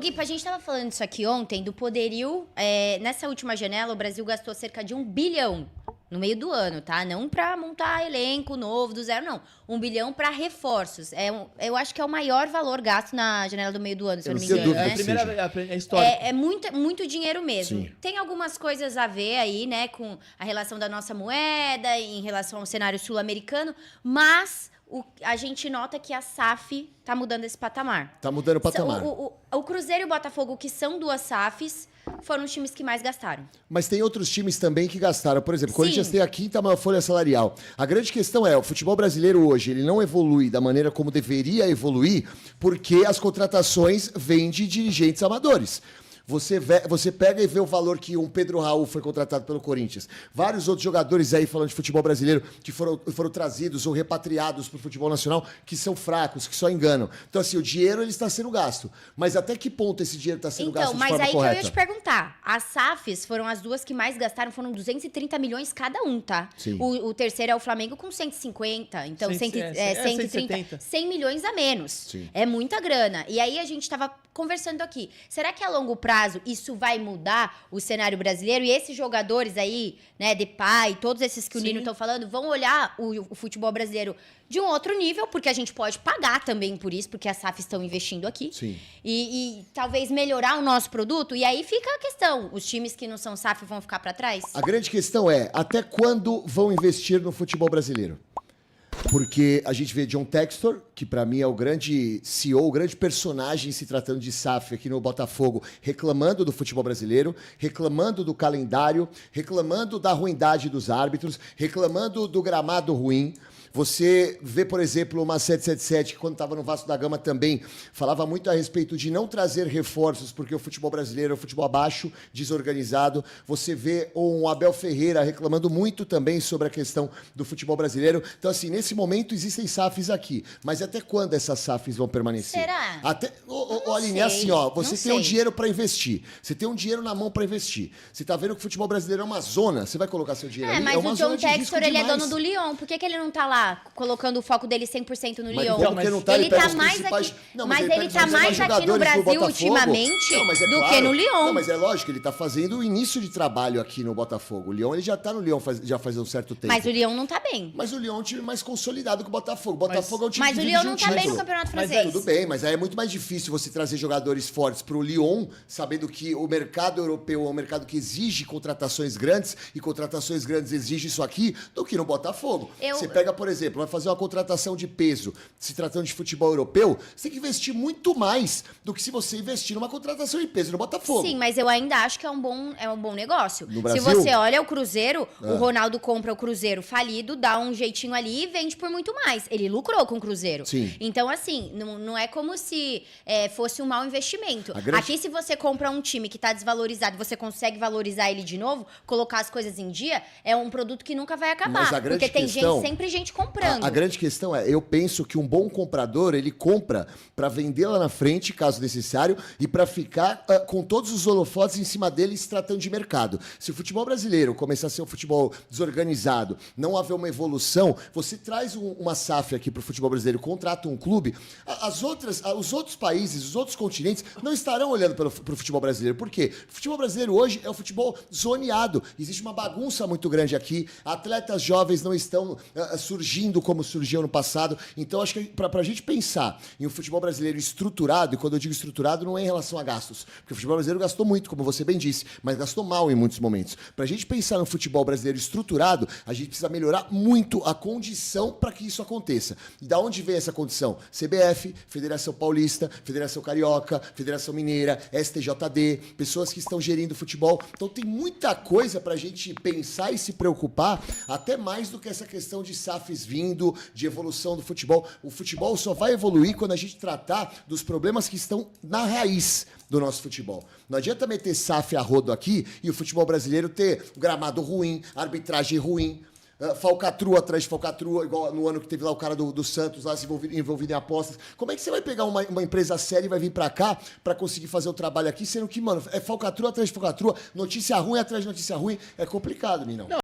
Gui, a gente tava falando isso aqui ontem, do poderio. Nessa última janela, o Brasil gastou cerca de 1 bilhão no meio do ano, tá? Não pra montar elenco novo do zero, não. 1 bilhão pra reforços. Eu acho que é o maior valor gasto na janela do meio do ano, se eu não me engano, né? A primeira história. É muito dinheiro mesmo. Sim. Tem algumas coisas a ver aí, né, com a relação da nossa moeda, em relação ao cenário sul-americano, mas a gente nota que a SAF tá mudando esse patamar. Tá mudando o patamar. O Cruzeiro e o Botafogo, que são duas SAFs, foram os times que mais gastaram. Mas tem outros times também que gastaram. Por exemplo, o Corinthians Sim. tem a quinta maior folha salarial. A grande questão é, o futebol brasileiro hoje, ele não evolui da maneira como deveria evoluir, porque as contratações vêm de dirigentes amadores. Você pega e vê o valor que um Pedro Raul foi contratado pelo Corinthians. Vários outros jogadores aí, falando de futebol brasileiro, que foram trazidos ou repatriados para o futebol nacional, que são fracos, que só enganam. Então, assim, o dinheiro ele está sendo gasto. Mas até que ponto esse dinheiro está sendo gasto de forma correta? Mas aí que eu ia te perguntar. As SAFs foram as duas que mais gastaram, foram 230 milhões cada um, tá? Sim. O terceiro é o Flamengo com 150, então 130, 170. 100 milhões a menos. Sim. É muita grana. E aí a gente estava conversando aqui. Será que a longo prazo isso vai mudar o cenário brasileiro? E esses jogadores aí, né, Depay, todos esses que o Nino estão falando, vão olhar o futebol brasileiro de um outro nível, porque a gente pode pagar também por isso, porque as SAFs estão investindo aqui. Sim. E talvez melhorar o nosso produto. E aí fica a questão, os times que não são SAF vão ficar para trás? A grande questão é, até quando vão investir no futebol brasileiro? Porque a gente vê John Textor, que para mim é o grande CEO, o grande personagem se tratando de SAF aqui no Botafogo, reclamando do futebol brasileiro, reclamando do calendário, reclamando da ruindade dos árbitros, reclamando do gramado ruim. Você vê, por exemplo, uma 777, que quando estava no Vasco da Gama também falava muito a respeito de não trazer reforços, porque o futebol brasileiro é um futebol abaixo, desorganizado. Você vê um Abel Ferreira reclamando muito também sobre a questão do futebol brasileiro. Então, assim, nesse momento existem SAFs aqui, mas até quando essas SAFs vão permanecer? Será? Aline, é assim, ó, você tem um dinheiro para investir, você tem um dinheiro na mão para investir. Você tá vendo que o futebol brasileiro é uma zona, você vai colocar seu dinheiro ali? Mas uma o zona John de risco Textor, ele é demais. dono do Lyon. Por que ele não tá lá colocando o foco dele 100% no Mas Lyon? então, porque não tá, ele pega tá os mais principais- aqui, Não, mas ele ele pega tá os mais principais aqui no jogadores do Brasil Botafogo. ultimamente Não, mas é do claro. que no Lyon. Não, mas é lógico, ele tá fazendo o início de trabalho aqui no Botafogo. O Lyon, ele já tá no Lyon já faz um certo tempo. Mas o Lyon não tá bem. Mas o Lyon é um time mais consolidado que o Botafogo. O Botafogo é um time Mas que o vive Lyon de um não tá bem no título. Campeonato Mas Francês. Tudo bem, mas aí é muito mais difícil você trazer jogadores fortes para o Lyon, sabendo que o mercado europeu é um mercado que exige contratações grandes, e contratações grandes exigem isso aqui, do que no Botafogo. Você pega, por exemplo, vai fazer uma contratação de peso, se tratando de futebol europeu, você tem que investir muito mais do que se você investir numa contratação de peso no Botafogo. Sim, mas eu ainda acho que é um bom negócio. No Brasil? Se você olha o Cruzeiro, o Ronaldo compra o Cruzeiro falido, dá um jeitinho ali e vende por muito mais. Ele lucrou com o Cruzeiro. Sim. Então, assim, não é como se fosse um mau investimento. A grande- Aqui, se você compra um time que tá desvalorizado e você consegue valorizar ele de novo, colocar as coisas em dia, é um produto que nunca vai acabar. Mas a grande porque tem questão- sempre gente comprando. A grande questão é, eu penso que um bom comprador, ele compra para vender lá na frente, caso necessário, e para ficar com todos os holofotes em cima dele se tratando de mercado. Se o futebol brasileiro começar a ser um futebol desorganizado, não haver uma evolução, você traz uma SAF aqui para o futebol brasileiro, contrata um clube, os outros países, os outros continentes não estarão olhando para o futebol brasileiro. Por quê? O futebol brasileiro hoje é um futebol zoneado. Existe uma bagunça muito grande aqui, atletas jovens não estão surgindo como surgiam no passado. Então, acho que para a gente pensar em um futebol brasileiro estruturado, e quando eu digo estruturado, não é em relação a gastos, porque o futebol brasileiro gastou muito, como você bem disse, mas gastou mal em muitos momentos. Para a gente pensar no futebol brasileiro estruturado, a gente precisa melhorar muito a condição para que isso aconteça. E da onde vem essa condição? CBF, Federação Paulista, Federação Carioca, Federação Mineira, STJD, pessoas que estão gerindo o futebol. Então tem muita coisa para a gente pensar e se preocupar, até mais do que essa questão de SAFs vindo, de evolução do futebol. O futebol só vai evoluir quando a gente tratar dos problemas que estão na raiz do nosso futebol. Não adianta meter SAF a rodo aqui e o futebol brasileiro ter gramado ruim, arbitragem ruim, falcatrua atrás de falcatrua, igual no ano que teve lá o cara do Santos lá se envolvido em apostas. Como é que você vai pegar uma empresa séria e vai vir pra cá pra conseguir fazer o trabalho aqui, sendo que, mano, é falcatrua atrás de falcatrua, notícia ruim atrás de notícia ruim, é complicado, Ninão.